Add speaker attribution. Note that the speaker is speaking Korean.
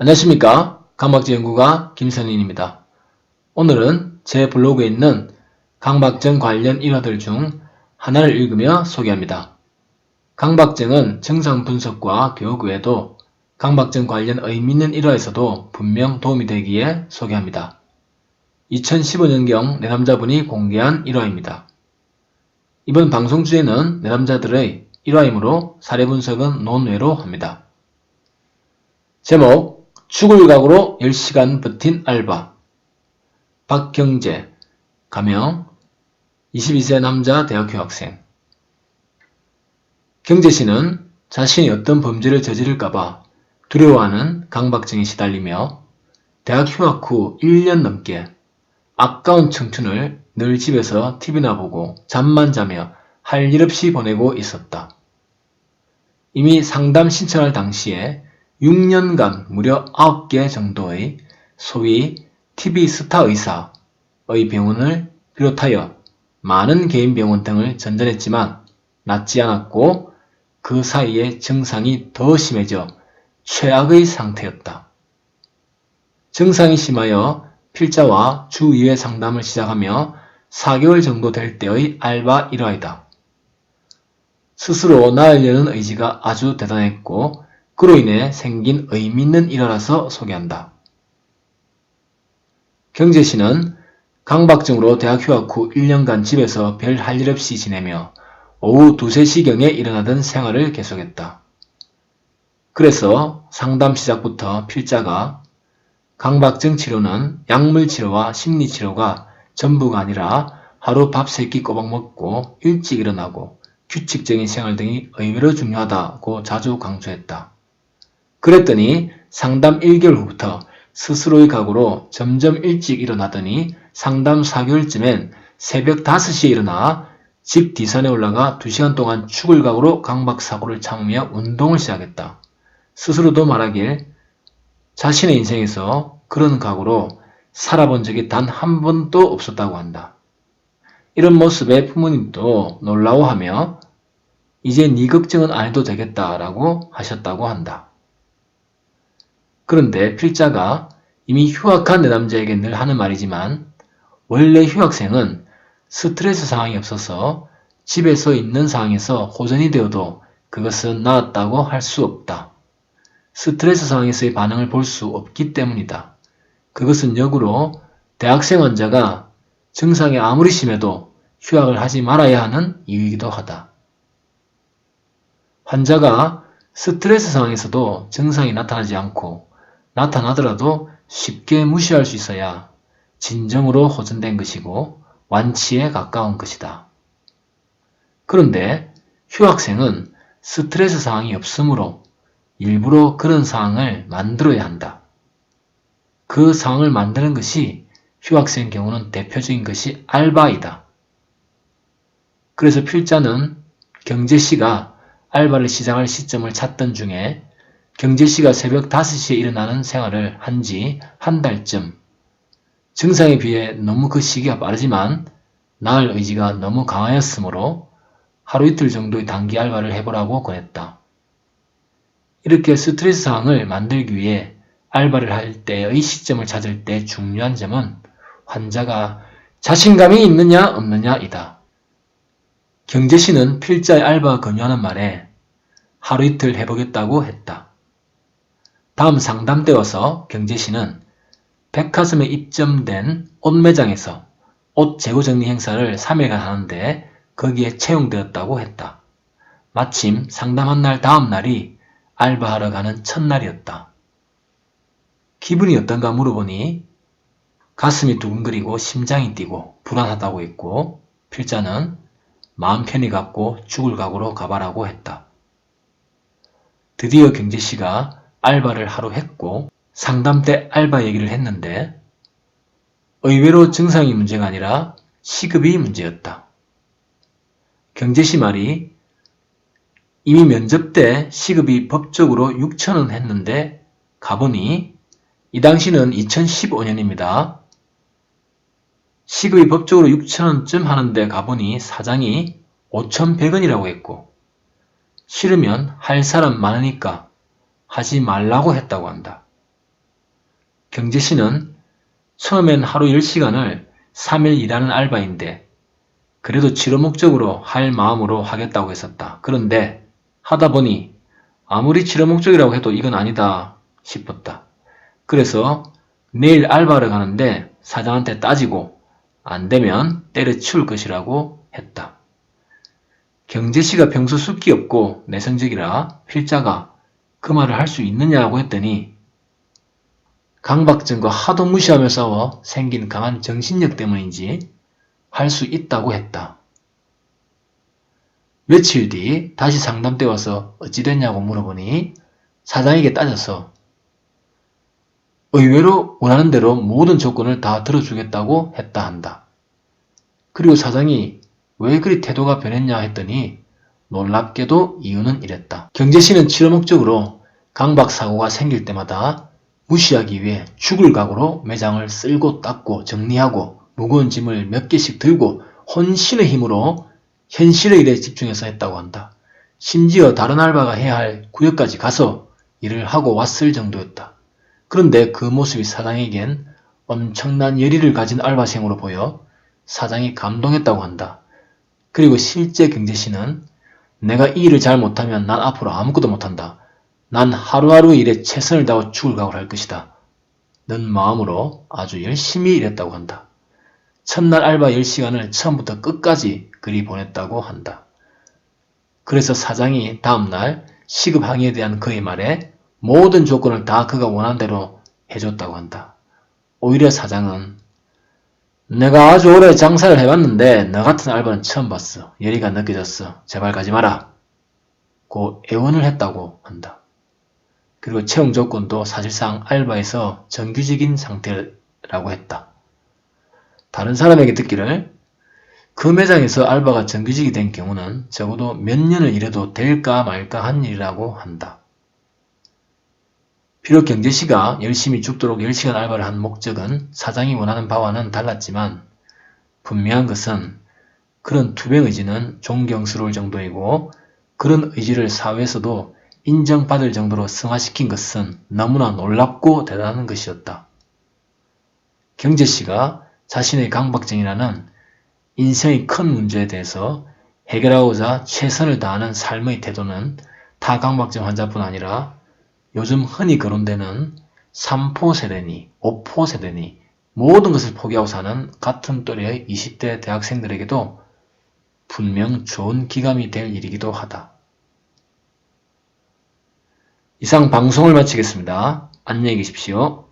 Speaker 1: 안녕하십니까. 강박증 연구가 김선인입니다. 오늘은 제 블로그에 있는 강박증 관련 일화들 중 하나를 읽으며 소개합니다. 강박증은 증상 분석과 교육 외에도 강박증 관련 의미 있는 일화에서도 분명 도움이 되기에 소개합니다. 2015년경 내남자분이 공개한 일화입니다. 이번 방송 주제는 내남자들의 일화이므로 사례 분석은 논외로 합니다. 제목 죽을 각오로 10시간 버틴 알바. 박경재, 가명 22세 남자 대학교 학생. 경재씨는 자신이 어떤 범죄를 저지를까봐 두려워하는 강박증에 시달리며 대학 휴학 후 1년 넘게 아까운 청춘을 늘 집에서 TV나 보고 잠만 자며 할 일 없이 보내고 있었다. 이미 상담 신청할 당시에 6년간 무려 9개 정도의 소위 TV 스타 의사의 병원을 비롯하여 많은 개인 병원 등을 전전했지만 낫지 않았고 그 사이에 증상이 더 심해져 최악의 상태였다. 증상이 심하여 필자와 주 2회 상담을 시작하며 4개월 정도 될 때의 알바 일화이다. 스스로 나으려는 의지가 아주 대단했고 그로 인해 생긴 의미 있는 일화라서 소개한다. 경재씨는 강박증으로 대학 휴학 후 1년간 집에서 별 할 일 없이 지내며 오후 2, 3시경에 일어나던 생활을 계속했다. 그래서 상담 시작부터 필자가 강박증 치료는 약물 치료와 심리 치료가 전부가 아니라 하루 밥 3끼 꼬박 먹고 일찍 일어나고 규칙적인 생활 등이 의외로 중요하다고 자주 강조했다. 그랬더니 상담 1개월 후부터 스스로의 각오로 점점 일찍 일어나더니 상담 4개월쯤엔 새벽 5시에 일어나 집 뒷산에 올라가 2시간 동안 죽을 각오로 강박사고를 참으며 운동을 시작했다. 스스로도 말하길 자신의 인생에서 그런 각오로 살아본 적이 단 한 번도 없었다고 한다. 이런 모습에 부모님도 놀라워하며 이제 네 걱정은 안 해도 되겠다라고 하셨다고 한다. 그런데 필자가 이미 휴학한 내남자에게 늘 하는 말이지만 원래 휴학생은 스트레스 상황이 없어서 집에서 있는 상황에서 호전이 되어도 그것은 나았다고 할 수 없다. 스트레스 상황에서의 반응을 볼 수 없기 때문이다. 그것은 역으로 대학생 환자가 증상이 아무리 심해도 휴학을 하지 말아야 하는 이유이기도 하다. 환자가 스트레스 상황에서도 증상이 나타나지 않고 나타나더라도 쉽게 무시할 수 있어야 진정으로 호전된 것이고 완치에 가까운 것이다. 그런데 휴학생은 스트레스 상황이 없으므로 일부러 그런 상황을 만들어야 한다. 그 상황을 만드는 것이 휴학생 경우는 대표적인 것이 알바이다. 그래서 필자는 경재씨가 알바를 시작할 시점을 찾던 중에 경재씨가 새벽 5시에 일어나는 생활을 한 지 한 달쯤 증상에 비해 너무 그 시기가 빠르지만 나을 의지가 너무 강하였으므로 하루 이틀 정도의 단기 알바를 해보라고 권했다. 이렇게 스트레스 상황을 만들기 위해 알바를 할 때의 시점을 찾을 때 중요한 점은 환자가 자신감이 있느냐 없느냐이다. 경재씨는 필자의 알바 권유하는 말에 하루 이틀 해보겠다고 했다. 다음 상담 때 와서 경재씨는 백화점에 입점된 옷 매장에서 옷 재고 정리 행사를 3일간 하는데 거기에 채용되었다고 했다. 마침 상담한 날 다음 날이 알바하러 가는 첫날이었다. 기분이 어떤가 물어보니 가슴이 두근거리고 심장이 뛰고 불안하다고 했고 필자는 마음 편히 갖고 죽을 각오로 가봐라고 했다. 드디어 경재씨가 알바를 하루 했고 상담 때 알바 얘기를 했는데 의외로 증상이 문제가 아니라 시급이 문제였다. 경재씨 말이 이미 면접 때 시급이 법적으로 6,000원 했는데 가보니 이 당시는 2015년입니다. 시급이 법적으로 6,000원쯤 하는데 가보니 사장이 5,100원이라고 했고 싫으면 할 사람 많으니까 하지 말라고 했다고 한다. 경재씨는 처음엔 하루 10시간을 3일 일하는 알바인데 그래도 치료 목적으로 할 마음으로 하겠다고 했었다. 그런데 하다 보니 아무리 치료 목적이라고 해도 이건 아니다 싶었다. 그래서 내일 알바를 가는데 사장한테 따지고 안 되면 때려치울 것이라고 했다. 경재씨가 평소 숫기 없고 내성적이라 필자가 그 말을 할 수 있느냐고 했더니 강박증과 하도 무시하며 싸워 생긴 강한 정신력 때문인지 할 수 있다고 했다. 며칠 뒤 다시 상담대 와서 어찌 됐냐고 물어보니 사장에게 따져서 의외로 원하는 대로 모든 조건을 다 들어주겠다고 했다 한다. 그리고 사장이 왜 그리 태도가 변했냐 했더니 놀랍게도 이유는 이랬다. 경재씨는 치료 목적으로 강박사고가 생길 때마다 무시하기 위해 죽을 각오로 매장을 쓸고 닦고 정리하고 무거운 짐을 몇 개씩 들고 혼신의 힘으로 현실의 일에 집중해서 했다고 한다. 심지어 다른 알바가 해야 할 구역까지 가서 일을 하고 왔을 정도였다. 그런데 그 모습이 사장에겐 엄청난 열의를 가진 알바생으로 보여 사장이 감동했다고 한다. 그리고 실제 경재씨는 내가 이 일을 잘 못하면 난 앞으로 아무것도 못한다. 난 하루하루 일에 최선을 다하고 죽을 각오를 할 것이다. 는 마음으로 아주 열심히 일했다고 한다. 첫날 알바 10시간을 처음부터 끝까지 그리 보냈다고 한다. 그래서 사장이 다음날 시급 항의에 대한 그의 말에 모든 조건을 다 그가 원한 대로 해줬다고 한다. 오히려 사장은 내가 아주 오래 장사를 해봤는데 너 같은 알바는 처음 봤어. 열의가 느껴졌어. 제발 가지 마라. 고 애원을 했다고 한다. 그리고 채용 조건도 사실상 알바에서 정규직인 상태라고 했다. 다른 사람에게 듣기를 그 매장에서 알바가 정규직이 된 경우는 적어도 몇 년을 일해도 될까 말까 한 일이라고 한다. 비록 경재씨가 열심히 죽도록 10시간 알바를 한 목적은 사장이 원하는 바와는 달랐지만 분명한 것은 그런 투병 의지는 존경스러울 정도이고 그런 의지를 사회에서도 인정받을 정도로 승화시킨 것은 너무나 놀랍고 대단한 것이었다. 경재씨가 자신의 강박증이라는 인생의 큰 문제에 대해서 해결하고자 최선을 다하는 삶의 태도는 타 강박증 환자뿐 아니라 요즘 흔히 거론되는 3포 세대니 5포 세대니 모든 것을 포기하고 사는 같은 또래의 20대 대학생들에게도 분명 좋은 기감이 될 일이기도 하다. 이상 방송을 마치겠습니다. 안녕히 계십시오.